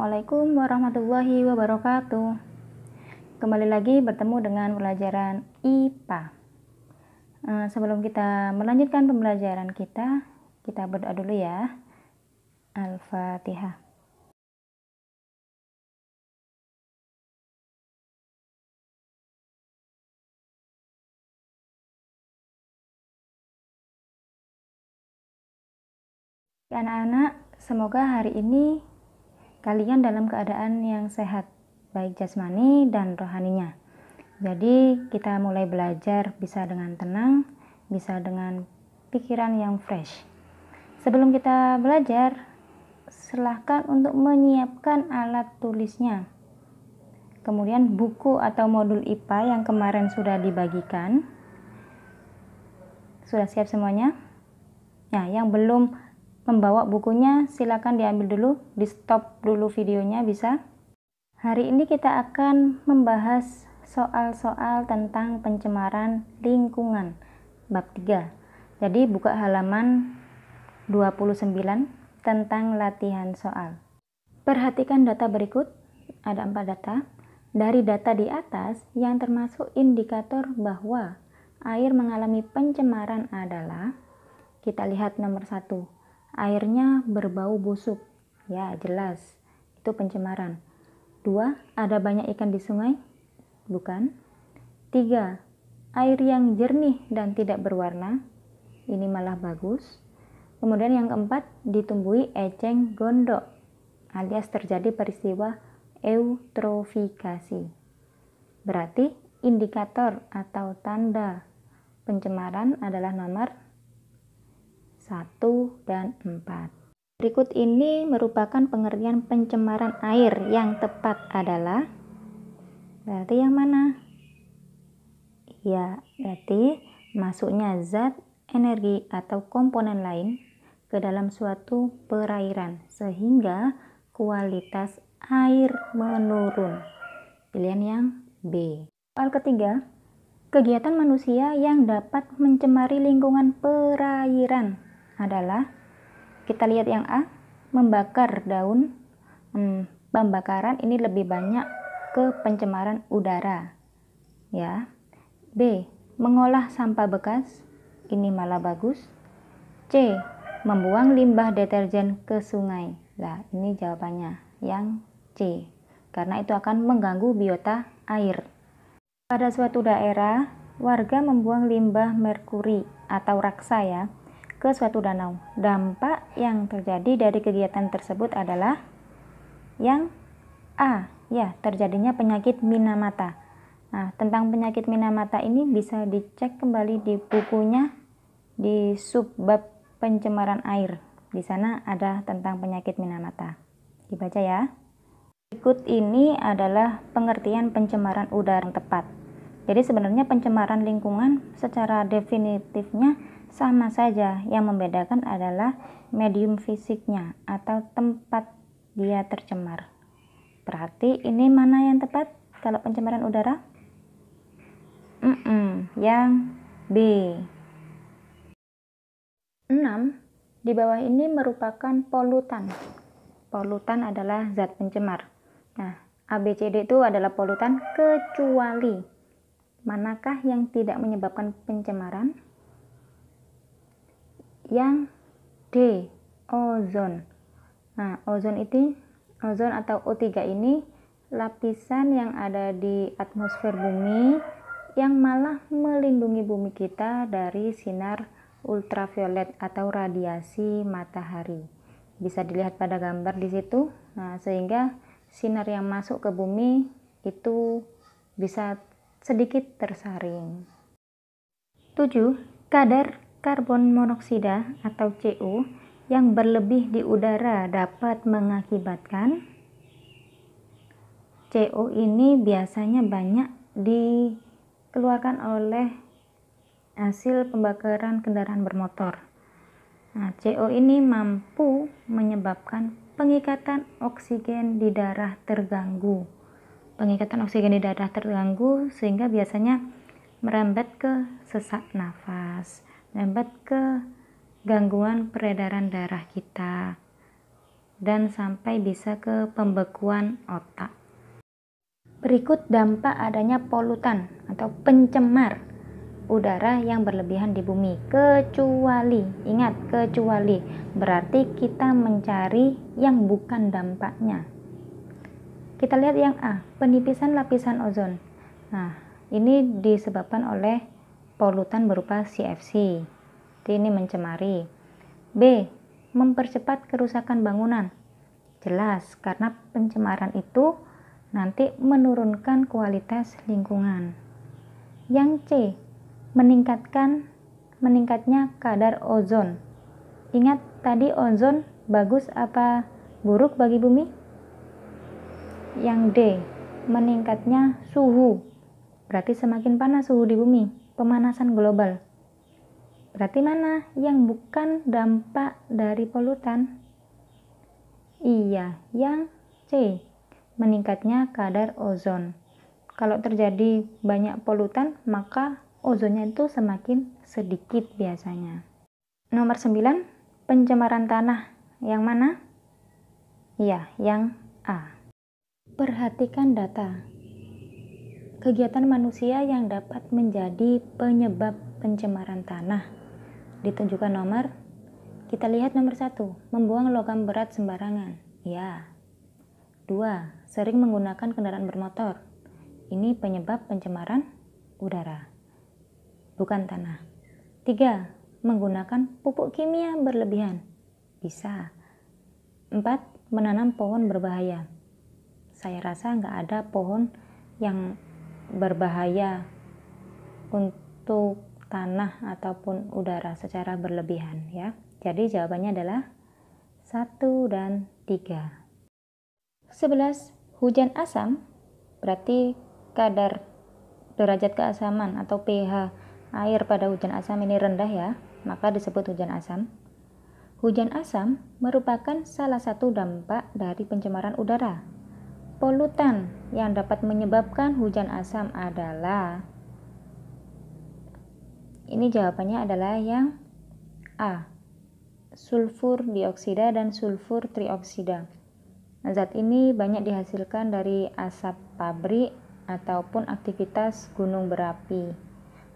Assalamualaikum warahmatullahi wabarakatuh. Kembali lagi bertemu dengan pelajaran IPA. Sebelum kita melanjutkan pembelajaran kita berdoa dulu ya. Al-Fatihah. Anak-anak, semoga hari ini kalian dalam keadaan yang sehat, baik jasmani dan rohaninya. Jadi kita mulai belajar bisa dengan tenang, bisa dengan pikiran yang fresh. Sebelum kita belajar, silahkan untuk menyiapkan alat tulisnya. Kemudian buku atau modul IPA yang kemarin sudah dibagikan. Sudah siap semuanya? Nah, yang belum membawa bukunya silakan diambil dulu, di stop dulu videonya bisa. Hari ini kita akan membahas soal-soal tentang pencemaran lingkungan bab 3. Jadi buka halaman 29 tentang latihan soal. Perhatikan data berikut, ada 4 data. Dari data di atas yang termasuk indikator bahwa air mengalami pencemaran adalah, kita lihat nomor 1, airnya berbau busuk. Ya, jelas, itu pencemaran. 2, ada banyak ikan di sungai. Bukan. 3, air yang jernih dan tidak berwarna. Ini malah bagus. Kemudian yang keempat, ditumbuhi eceng gondok, alias terjadi peristiwa eutrofikasi. Berarti indikator atau tanda pencemaran adalah nomor 1 dan 4. Berikut ini merupakan pengertian pencemaran air yang tepat adalah, berarti yang mana? Ya, berarti masuknya zat, energi, atau komponen lain ke dalam suatu perairan sehingga kualitas air menurun. Pilihan yang B. Soal ketiga, kegiatan manusia yang dapat mencemari lingkungan perairan adalah, kita lihat yang A, membakar daun. Pembakaran ini lebih banyak ke pencemaran udara. Ya. B, mengolah sampah bekas. Ini malah bagus. C, membuang limbah deterjen ke sungai. Nah, ini jawabannya yang C, karena itu akan mengganggu biota air. Pada suatu daerah, warga membuang limbah merkuri atau raksa ya ke suatu danau. Dampak yang terjadi dari kegiatan tersebut adalah yang A, ya, terjadinya penyakit Minamata. Nah, tentang penyakit Minamata ini bisa dicek kembali di bukunya di subbab pencemaran air. Di sana ada tentang penyakit Minamata. Dibaca ya. Berikut ini adalah pengertian pencemaran udara yang tepat. Jadi sebenarnya pencemaran lingkungan secara definitifnya sama saja, yang membedakan adalah medium fisiknya atau tempat dia tercemar. Berarti ini mana yang tepat kalau pencemaran udara? Yang B. 6. Di bawah ini merupakan polutan. Polutan adalah zat pencemar. Nah, A, B, C, D itu adalah polutan kecuali manakah yang tidak menyebabkan pencemaran? Yang D, ozon. Nah, ozon atau O3 ini lapisan yang ada di atmosfer bumi yang malah melindungi bumi kita dari sinar ultraviolet atau radiasi matahari. Bisa dilihat pada gambar di situ. Nah, sehingga sinar yang masuk ke bumi itu bisa sedikit tersaring. 7. Kadar karbon monoksida atau CO yang berlebih di udara dapat mengakibatkan, CO ini biasanya banyak dikeluarkan oleh hasil pembakaran kendaraan bermotor. Nah, CO ini mampu menyebabkan pengikatan oksigen di darah terganggu. Pengikatan oksigen di darah terganggu sehingga biasanya merembet ke sesak nafas, merembet ke gangguan peredaran darah kita. dan sampai bisa ke pembekuan otak. Berikut dampak adanya polutan atau pencemar udara yang berlebihan di bumi, kecuali, ingat, kecuali, berarti kita mencari yang bukan dampaknya. Kita lihat yang A, penipisan lapisan ozon. Nah, ini disebabkan oleh polutan berupa CFC. Jadi ini mencemari. B, mempercepat kerusakan bangunan. Jelas, karena pencemaran itu nanti menurunkan kualitas lingkungan. Yang C, meningkatnya kadar ozon. Ingat tadi ozon bagus apa buruk bagi bumi? Yang D, meningkatnya suhu. Berarti semakin panas suhu di bumi, pemanasan global. Berarti mana yang bukan dampak dari polutan? Iya, yang C, meningkatnya kadar ozon. Kalau terjadi banyak polutan, maka ozonnya itu semakin sedikit biasanya. Nomor 9, pencemaran tanah. Yang mana? Iya, yang A. Perhatikan data. Kegiatan manusia yang dapat menjadi penyebab pencemaran tanah. Ditunjukkan nomor. Kita lihat nomor 1, membuang logam berat sembarangan. Ya. 2, sering menggunakan kendaraan bermotor. Ini penyebab pencemaran udara, bukan tanah. 3, menggunakan pupuk kimia berlebihan. Bisa. 4, menanam pohon berbahaya. Saya rasa nggak ada pohon yang berbahaya untuk tanah ataupun udara secara berlebihan ya. Jadi jawabannya adalah 1 dan 3. 11. Hujan asam berarti kadar derajat keasaman atau pH air pada hujan asam ini rendah ya, maka disebut hujan asam. Hujan asam merupakan salah satu dampak dari pencemaran udara. Polutan yang dapat menyebabkan hujan asam adalah, ini jawabannya adalah yang A, sulfur dioksida dan sulfur trioksida. Zat ini banyak dihasilkan dari asap pabrik ataupun aktivitas gunung berapi.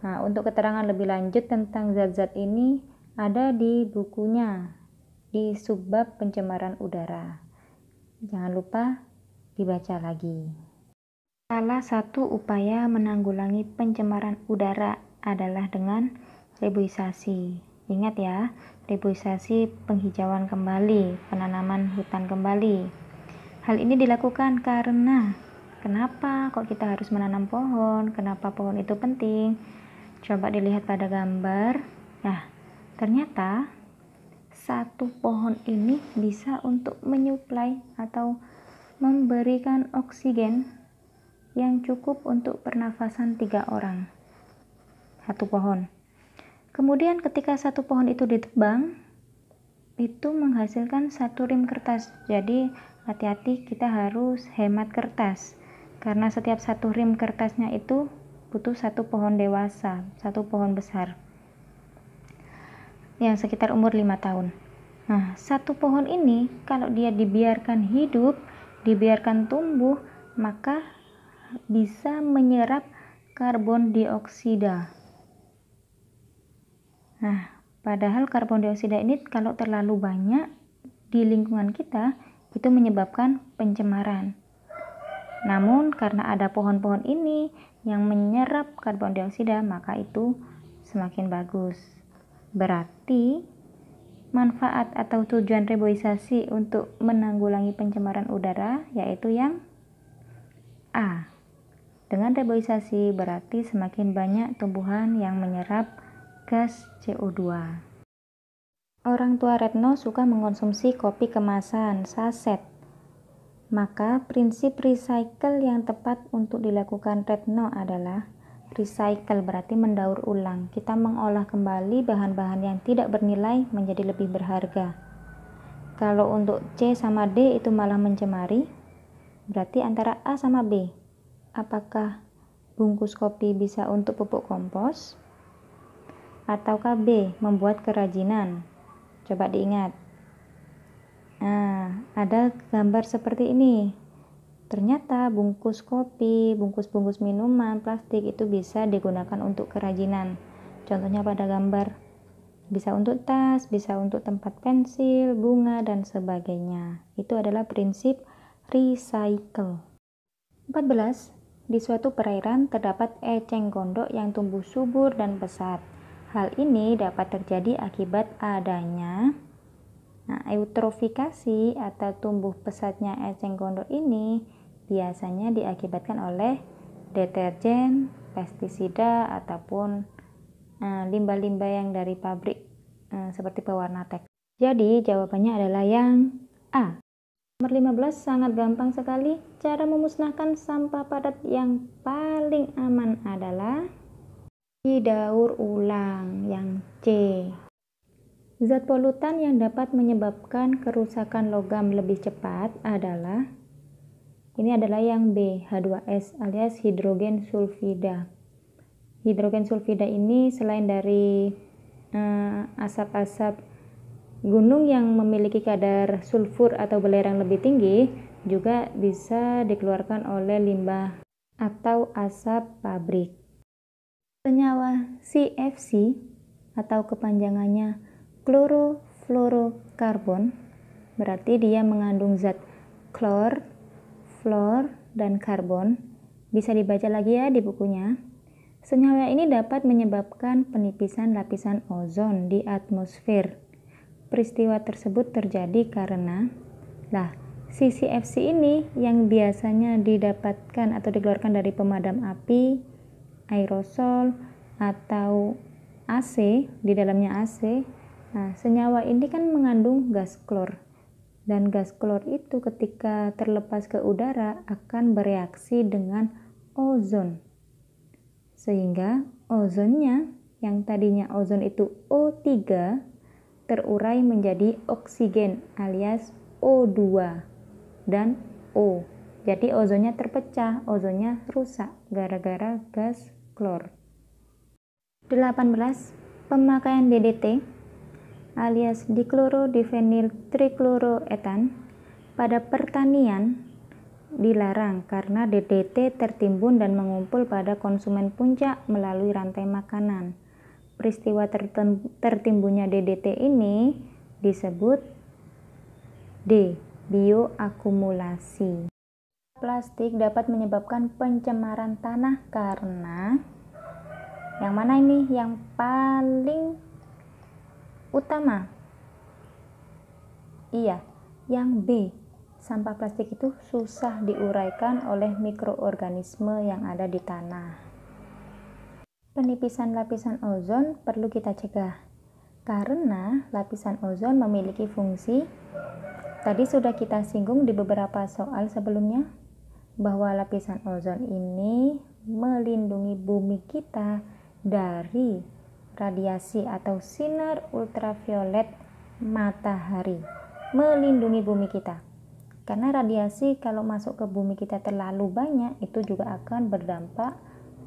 Nah, untuk keterangan lebih lanjut tentang zat-zat ini ada di bukunya di subbab pencemaran udara. Jangan lupa dibaca lagi. Salah satu upaya menanggulangi pencemaran udara adalah dengan reboisasi. Ingat ya, reboisasi penghijauan kembali, penanaman hutan kembali. Hal ini dilakukan karena kenapa kok kita harus menanam pohon? Kenapa pohon itu penting? Coba dilihat pada gambar. Nah, ternyata satu pohon ini bisa untuk menyuplai atau memberikan oksigen yang cukup untuk pernafasan 3 orang. Satu pohon. Kemudian ketika satu pohon itu ditebang, itu menghasilkan 1 rim kertas. Jadi hati-hati, kita harus hemat kertas. Karena setiap 1 rim kertasnya itu butuh 1 pohon dewasa, 1 pohon besar. Yang sekitar umur 5 tahun. Nah, 1 pohon ini kalau dia dibiarkan hidup, dibiarkan tumbuh, maka bisa menyerap karbon dioksida. Nah, padahal karbon dioksida ini kalau terlalu banyak di lingkungan kita, itu menyebabkan pencemaran. Namun karena ada pohon-pohon ini yang menyerap karbon dioksida, maka itu semakin bagus. Berarti manfaat atau tujuan reboisasi untuk menanggulangi pencemaran udara yaitu yang A. Dengan reboisasi berarti semakin banyak tumbuhan yang menyerap gas CO2. Orang tua Retno suka mengkonsumsi kopi kemasan, saset. Maka prinsip recycle yang tepat untuk dilakukan Retno adalah recycle, berarti mendaur ulang. Kita mengolah kembali bahan-bahan yang tidak bernilai menjadi lebih berharga. Kalau untuk C sama D itu malah mencemari, berarti antara A sama B. Apakah bungkus kopi bisa untuk pupuk kompos? Ataukah B, membuat kerajinan? Coba diingat. Nah, ada gambar seperti ini. Ternyata bungkus kopi, bungkus-bungkus minuman plastik itu bisa digunakan untuk kerajinan. Contohnya pada gambar. Bisa untuk tas, bisa untuk tempat pensil, bunga, dan sebagainya. Itu adalah prinsip recycle. 14. Di suatu perairan terdapat eceng gondok yang tumbuh subur dan pesat. Hal ini dapat terjadi akibat adanya eutrofikasi atau tumbuh pesatnya eceng gondok ini biasanya diakibatkan oleh deterjen, pestisida, ataupun limbah-limbah yang dari pabrik seperti pewarna teks. Jadi jawabannya adalah yang A. Nomor 15 sangat gampang sekali. Cara memusnahkan sampah padat yang paling aman adalah didaur ulang, yang C. Zat polutan yang dapat menyebabkan kerusakan logam lebih cepat adalah yang B, H2S alias hidrogen sulfida. Hidrogen sulfida ini selain dari asap-asap gunung yang memiliki kadar sulfur atau belerang lebih tinggi, juga bisa dikeluarkan oleh limbah atau asap pabrik. Senyawa CFC atau kepanjangannya klorofluorokarbon, berarti dia mengandung zat klor, fluor, dan karbon. Bisa dibaca lagi ya di bukunya. Senyawa ini dapat menyebabkan penipisan lapisan ozon di atmosfer. Peristiwa tersebut terjadi karena CCFC ini yang biasanya didapatkan atau dikeluarkan dari pemadam api, aerosol, atau AC, di dalamnya AC. Nah, senyawa ini kan mengandung gas klor. Dan gas klor itu ketika terlepas ke udara akan bereaksi dengan ozon. Sehingga ozonnya yang tadinya ozon itu O3 terurai menjadi oksigen alias O2 dan O. Jadi ozonnya terpecah, ozonnya rusak gara-gara gas klor. 18. Pemakaian DDT alias dikloro-difenil trichloroethan pada pertanian dilarang karena DDT tertimbun dan mengumpul pada konsumen puncak melalui rantai makanan. Peristiwa tertimbunnya DDT ini disebut D. Bioakumulasi. Plastik dapat menyebabkan pencemaran tanah karena yang mana ini yang paling utama? Iya, yang B. Sampah plastik itu susah diuraikan oleh mikroorganisme yang ada di tanah. Penipisan lapisan ozon perlu kita cegah karena lapisan ozon memiliki fungsi, tadi sudah kita singgung di beberapa soal sebelumnya, bahwa lapisan ozon ini melindungi bumi kita dari radiasi atau sinar ultraviolet matahari. Melindungi bumi kita karena radiasi kalau masuk ke bumi kita terlalu banyak itu juga akan berdampak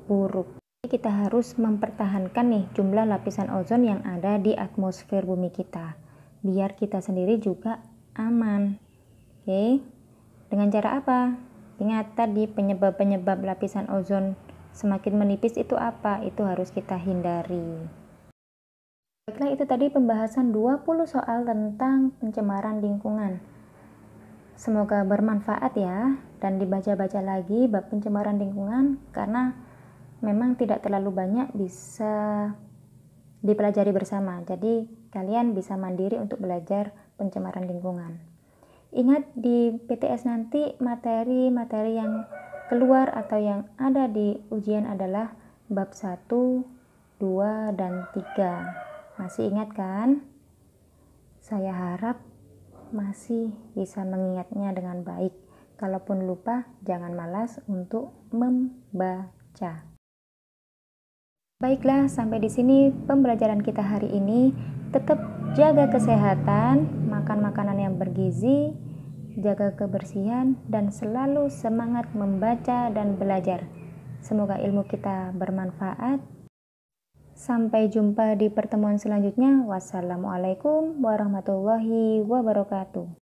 buruk. Kita harus mempertahankan nih jumlah lapisan ozon yang ada di atmosfer bumi kita biar kita sendiri juga aman. Oke, dengan cara apa? Ingat tadi penyebab-penyebab lapisan ozon semakin menipis itu apa? Itu harus kita hindari. Baiklah, itu tadi pembahasan 20 soal tentang pencemaran lingkungan. Semoga bermanfaat ya, dan dibaca-baca lagi bab pencemaran lingkungan karena memang tidak terlalu banyak bisa dipelajari bersama. Jadi kalian bisa mandiri untuk belajar pencemaran lingkungan. Ingat di PTS nanti materi-materi yang keluar atau yang ada di ujian adalah bab 1, 2, dan 3. Masih ingat kan? Saya harap masih bisa mengingatnya dengan baik. Kalaupun lupa, jangan malas untuk membaca. Baiklah, sampai di sini pembelajaran kita hari ini. Tetap jaga kesehatan, makan makanan yang bergizi, jaga kebersihan, dan selalu semangat membaca dan belajar. Semoga ilmu kita bermanfaat. Sampai jumpa di pertemuan selanjutnya. Wassalamualaikum warahmatullahi wabarakatuh.